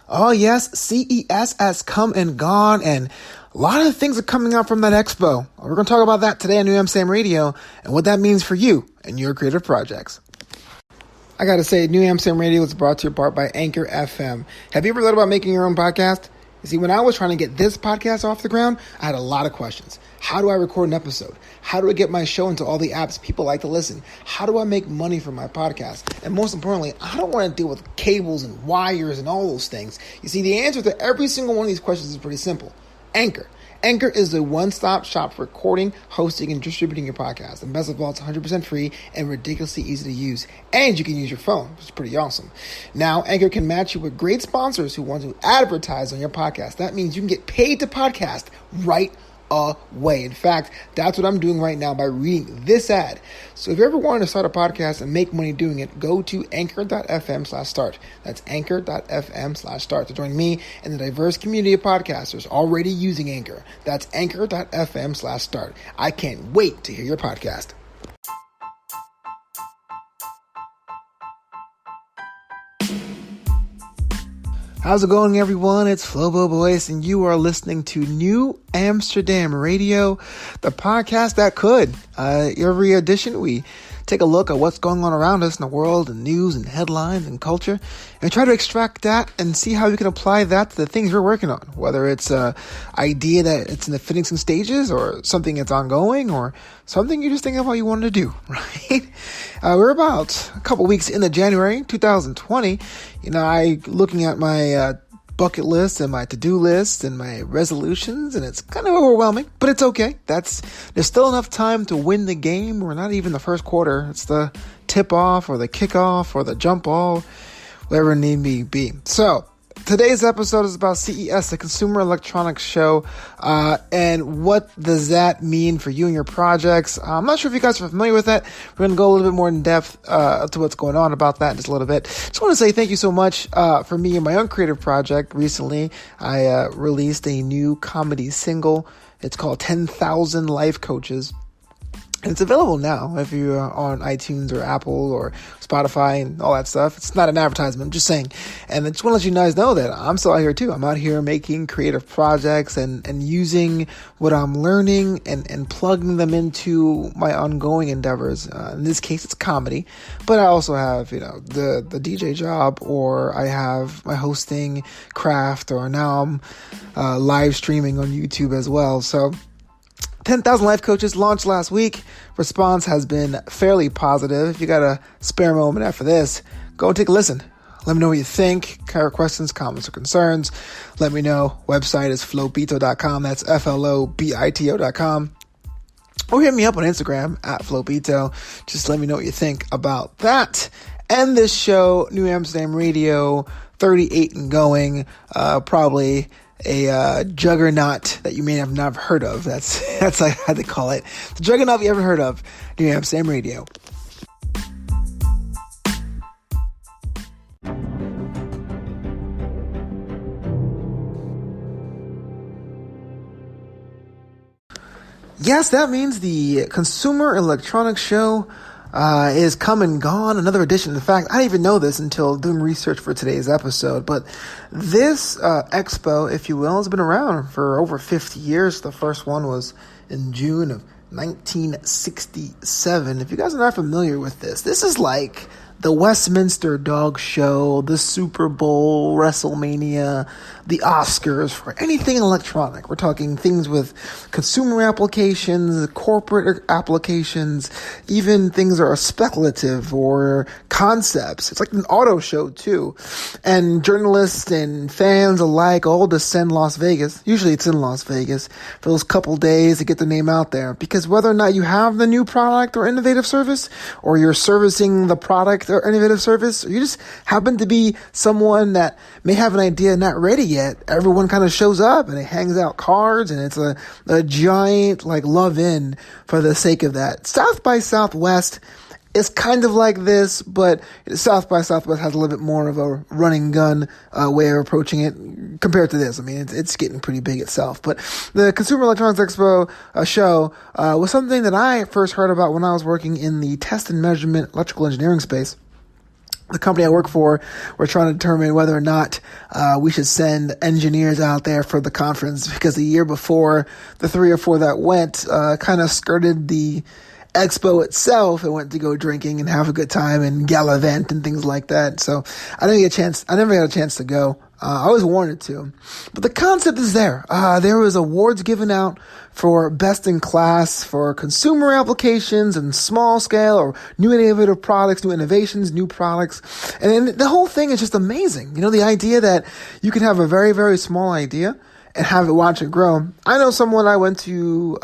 Oh yes, CES has come and gone, and a lot of things are coming out from that expo. We're going to talk about that today on Knew Amsterdam Radio and what that means for you and your creative projects. I got to say, Knew Amsterdam Radio is brought to you part by Anchor FM. Have you ever thought about making your own podcast? You see, when I was trying to get this podcast off the ground, I had a lot of questions. How do I record an episode? How do I get my show into all the apps people like to listen? How do I make money from my podcast? And most importantly, I don't want to deal with cables and wires and all those things. You see, the answer to every single one of these questions is pretty simple. Anchor. Anchor is the one-stop shop for recording, hosting, and distributing your podcast. And best of all, it's 100% free and ridiculously easy to use. And you can use your phone, which is pretty awesome. Now, Anchor can match you with great sponsors who want to advertise on your podcast. That means you can get paid to podcast right away. In fact, that's what I'm doing right now by reading this ad. So if you ever wanted to start a podcast and make money doing it, go to anchor.fm/start. That's anchor.fm/start to join me and the diverse community of podcasters already using Anchor. That's anchor.fm/start. I can't wait to hear your podcast. How's it going, everyone? It's Flobo Boys, and you are listening to Knew Amsterdam Radio, the podcast that could. Every edition, we take a look at what's going on around us in the world and news and headlines and culture, and try to extract that and see how we can apply that to the things we're working on, whether it's an idea that it's in the finishing stages or something that's ongoing or something you're just thinking about you wanted to do, right? We're about a couple weeks into January 2020. I looking at my bucket list and my to-do list and my resolutions, and it's kind of overwhelming, but it's okay. There's still enough time to win the game. We're not even the first quarter. It's the tip-off or the kickoff or the jump ball, whatever it need be. So today's episode is about CES, the Consumer Electronics Show, and what does that mean for you and your projects? I'm not sure if you guys are familiar with that. We're going to go a little bit more in depth to what's going on about that in just a little bit. Just want to say thank you so much for me and my own creative project. Recently, I released a new comedy single. It's called 10,000 Life Coaches. And it's available now if you're on iTunes or Apple or Spotify and all that stuff. It's not an advertisement, I'm just saying. And I just want to let you guys know that I'm still out here too. I'm out here making creative projects and using what I'm learning and plugging them into my ongoing endeavors. In this case, it's comedy. But I also have, the DJ job, or I have my hosting craft, or now I'm live streaming on YouTube as well. So 10,000 Life Coaches launched last week. Response has been fairly positive. If you got a spare moment after this, go take a listen. Let me know what you think. Questions, comments, or concerns. Let me know. Website is flobito.com. That's FLOBITO.com. Or hit me up on Instagram at flobito. Just let me know what you think about that. And this show, Knew Amsterdam Radio, 38 and going, probably a juggernaut that you may have not heard of. That's like how they call it. The juggernaut you haven't heard of. Knew Amsterdam Radio. Yes, that means the Consumer Electronics Show is come and gone. Another edition. In fact, I didn't even know this until doing research for today's episode. But this expo, if you will, has been around for over 50 years. The first one was in June of 1967. If you guys are not familiar with this is like the Westminster Dog Show, the Super Bowl, WrestleMania, the Oscars for anything electronic. We're talking things with consumer applications, corporate applications, even things that are speculative or concepts. It's like an auto show too. And journalists and fans alike all descend Las Vegas. Usually it's in Las Vegas for those couple days to get the name out there. Because whether or not you have the new product or innovative service, or you're servicing the product or innovative service, or you just happen to be someone that may have an idea not ready yet, everyone kind of shows up and it hangs out cards, and it's a giant love in for the sake of that. South by Southwest is kind of like this, but South by Southwest has a little bit more of a running gun way of approaching it compared to this. I mean, it's getting pretty big itself. But the Consumer Electronics Expo show was something that I first heard about when I was working in the test and measurement electrical engineering space. the company I work for, we're trying to determine whether or not we should send engineers out there for the conference, because the year before, the 3 or 4 that went kind of skirted the Expo itself and went to go drinking and have a good time and gallivant and things like that. So I never got a chance to go. I always wanted to, but the concept is there. There was awards given out for best in class for consumer applications and small scale or new innovative products, new innovations, new products. And then the whole thing is just amazing. The idea that you can have a very, very small idea and have it watch it grow. I know someone I went to,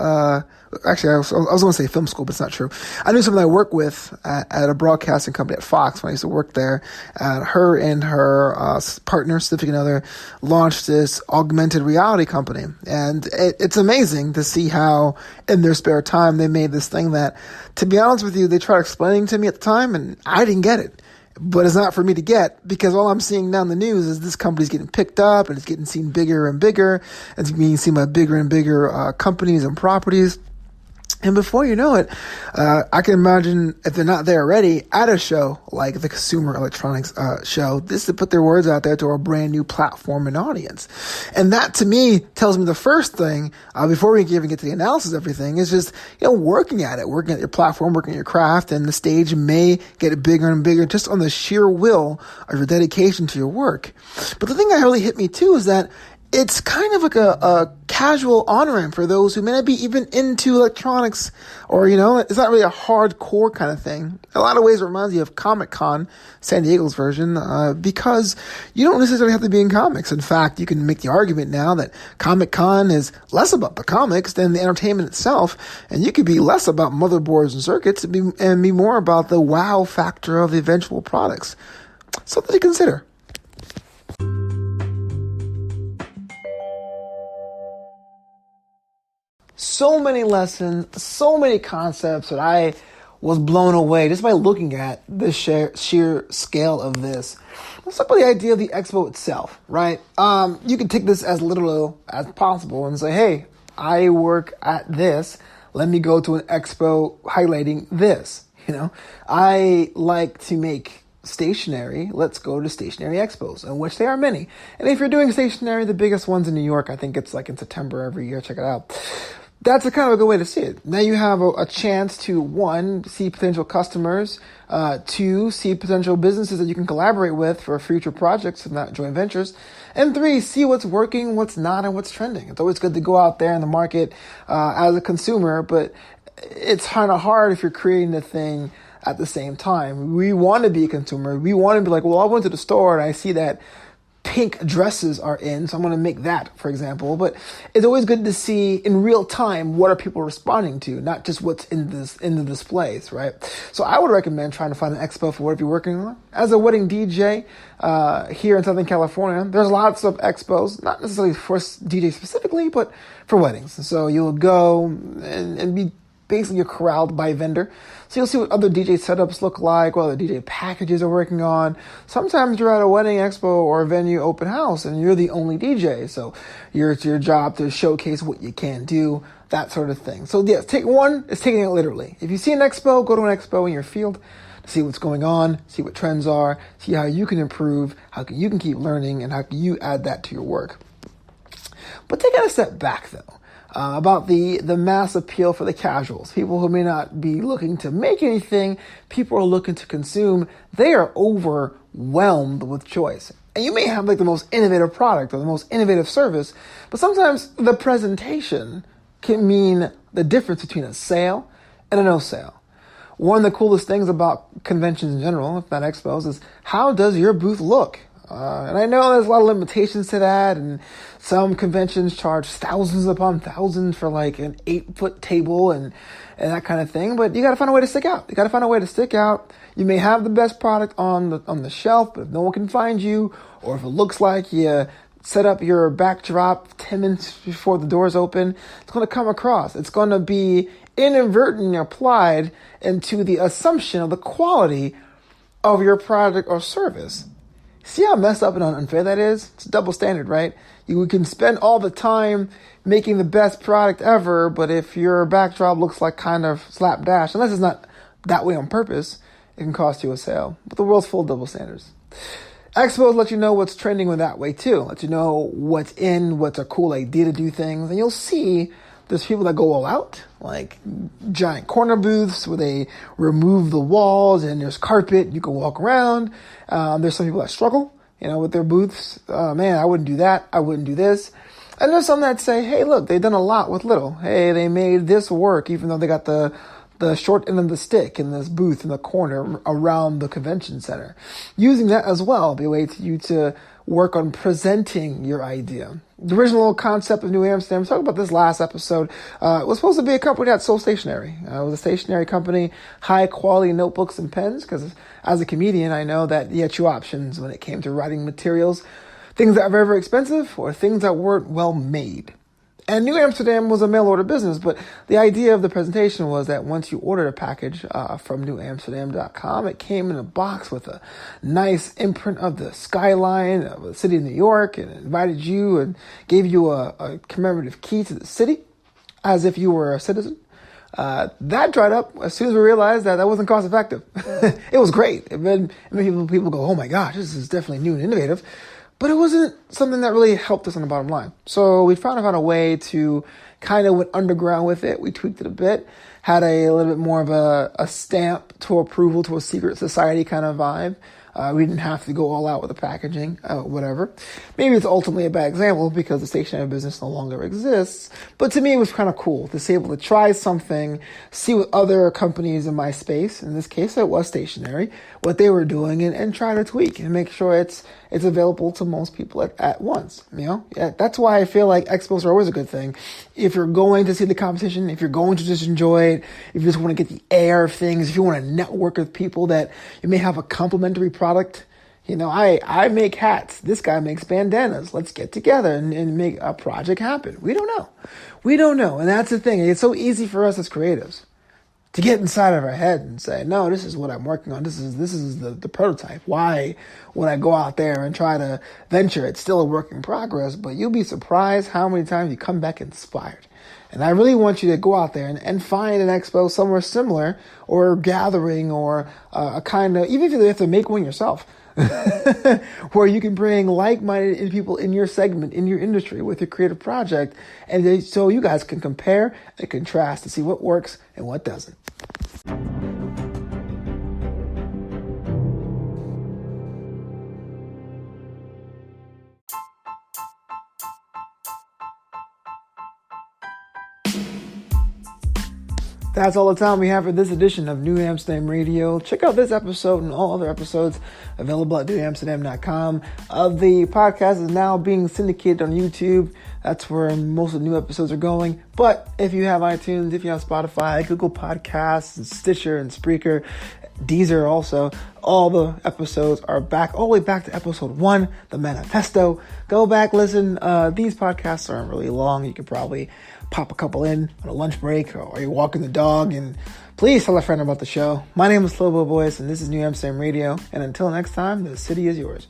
actually, I was going to say film school, but it's not true. I knew someone I worked with at a broadcasting company at Fox when I used to work there. Her and her partner, significant other, launched this augmented reality company. And it's amazing to see how, in their spare time, they made this thing that, to be honest with you, they tried explaining to me at the time, and I didn't get it. But it's not for me to get, because all I'm seeing now in the news is this company's getting picked up and it's getting seen bigger and bigger. It's being seen by bigger and bigger companies and properties. And before you know it, I can imagine, if they're not there already, at a show like the Consumer Electronics show, this to put their words out there to a brand new platform and audience. And that, to me, tells me the first thing, before we can even get to the analysis of everything, is just, working at it, working at your platform, working at your craft, and the stage may get bigger and bigger just on the sheer will of your dedication to your work. But the thing that really hit me, too, is that it's kind of like a casual honoring for those who may not be even into electronics, or, it's not really a hardcore kind of thing. In a lot of ways, it reminds you of Comic-Con, San Diego's version, because you don't necessarily have to be in comics. In fact, you can make the argument now that Comic-Con is less about the comics than the entertainment itself, and you could be less about motherboards and circuits and be more about the wow factor of the eventual products. Something to consider. So many lessons, so many concepts that I was blown away just by looking at the sheer scale of this. Let's talk about the idea of the Expo itself, right? You can take this as literal as possible and say, hey, I work at this. Let me go to an Expo highlighting this. I like to make stationery. Let's go to stationery expos, in which there are many. And if you're doing stationery, the biggest one's in New York. I think it's like in September every year. Check it out. That's a kind of a good way to see it. Now you have a chance to, 1, see potential customers, 2, see potential businesses that you can collaborate with for future projects, if not joint ventures, and 3, see what's working, what's not, and what's trending. It's always good to go out there in the market as a consumer, but it's kind of hard if you're creating the thing at the same time. We want to be a consumer. We want to be like, well, I went to the store and I see that pink dresses are in, so I'm going to make that, for example. But it's always good to see in real time what are people responding to, not just what's in the displays, right? So I would recommend trying to find an expo for whatever you're working on. As a wedding DJ here in Southern California, there's lots of expos, not necessarily for DJ specifically, but for weddings. So you'll go and be basically corralled by a vendor. So you'll see what other DJ setups look like, what other DJ packages are working on. Sometimes you're at a wedding expo or a venue open house and you're the only DJ. So it's your job to showcase what you can do, that sort of thing. So yes, taking it literally. If you see an expo, go to an expo in your field to see what's going on, see what trends are, see how you can improve, how you can keep learning, and how can you add that to your work. But taking a step back though, about the mass appeal for the casuals, people who may not be looking to make anything, people are looking to consume, they are overwhelmed with choice. And you may have like the most innovative product or the most innovative service, but sometimes the presentation can mean the difference between a sale and a no sale. One of the coolest things about conventions in general, if not expos, is how does your booth look? And I know there's a lot of limitations to that, and some conventions charge thousands upon thousands for like an 8-foot table and that kind of thing, but you gotta find a way to stick out. You may have the best product on the shelf, but if no one can find you, or if it looks like you set up your backdrop 10 minutes before the doors open, it's gonna come across. It's gonna be inadvertently applied into the assumption of the quality of your product or service. See how messed up and unfair that is? It's a double standard, right? You can spend all the time making the best product ever, but if your backdrop looks like kind of slapdash, unless it's not that way on purpose, it can cost you a sale. But the world's full of double standards. Expos let you know what's trending with that way too. Let you know what's in, what's a cool idea to do things. And you'll see there's people that go all out, like giant corner booths where they remove the walls and there's carpet. You can walk around. There's some people that struggle, with their booths. Man, I wouldn't do that. I wouldn't do this. And there's some that say, hey, look, they've done a lot with little. Hey, they made this work, even though they got the short end of the stick in this booth in the corner around the convention center. Using that as well be a way for you to work on presenting your idea. The original concept of Knew Amsterdam, we talked about this last episode, was supposed to be a company that sold stationery. It was a stationery company, high quality notebooks and pens, because as a comedian, I know that you had two options when it came to writing materials, things that are very, very expensive or things that weren't well made. And Knew Amsterdam was a mail-order business, but the idea of the presentation was that once you ordered a package from knewamsterdam.com, it came in a box with a nice imprint of the skyline of the city of New York and invited you and gave you a commemorative key to the city as if you were a citizen. That dried up as soon as we realized that wasn't cost-effective. It was great. It made people go, oh my gosh, this is definitely new and innovative. But it wasn't something that really helped us on the bottom line. So we found out a way to kind of went underground with it. We tweaked it a bit, had a little bit more of a stamp to approval to a secret society kind of vibe. We didn't have to go all out with the packaging, whatever. Maybe it's ultimately a bad example because the stationery business no longer exists. But to me, it was kind of cool to be able to try something, see what other companies in my space, in this case it was stationery, what they were doing and try to tweak and make sure it's available to most people at once. That's why I feel like expos are always a good thing. If you're going to see the competition, if you're going to just enjoy it, if you just want to get the air of things, if you want to network with people that you may have a complimentary product. I make hats. This guy makes bandanas. Let's get together and make a project happen. We don't know. And that's the thing. It's so easy for us as creatives to get inside of our head and say, no, this is what I'm working on. This is the prototype. Why would I go out there and try to venture? It's still a work in progress, but you'll be surprised how many times you come back inspired. And I really want you to go out there and find an expo somewhere similar or gathering or a kind of, even if you have to make one yourself, where you can bring like-minded people in your segment, in your industry with your creative project. And so you guys can compare and contrast to see what works and what doesn't. That's all the time we have for this edition of Knew Amsterdam Radio. Check out this episode and all other episodes available at knewamsterdam.com. The podcast is now being syndicated on YouTube. That's where most of the new episodes are going. But if you have iTunes, if you have Spotify, Google Podcasts, and Stitcher, and Spreaker, Deezer also, all the episodes are back, all the way back to episode 1, The Manifesto. Go back, listen. These podcasts aren't really long. You could probably pop a couple in on a lunch break or you're walking the dog, and please tell a friend about the show. My name is Flobo, and this is Knew Amsterdam Radio. And until next time, the city is yours.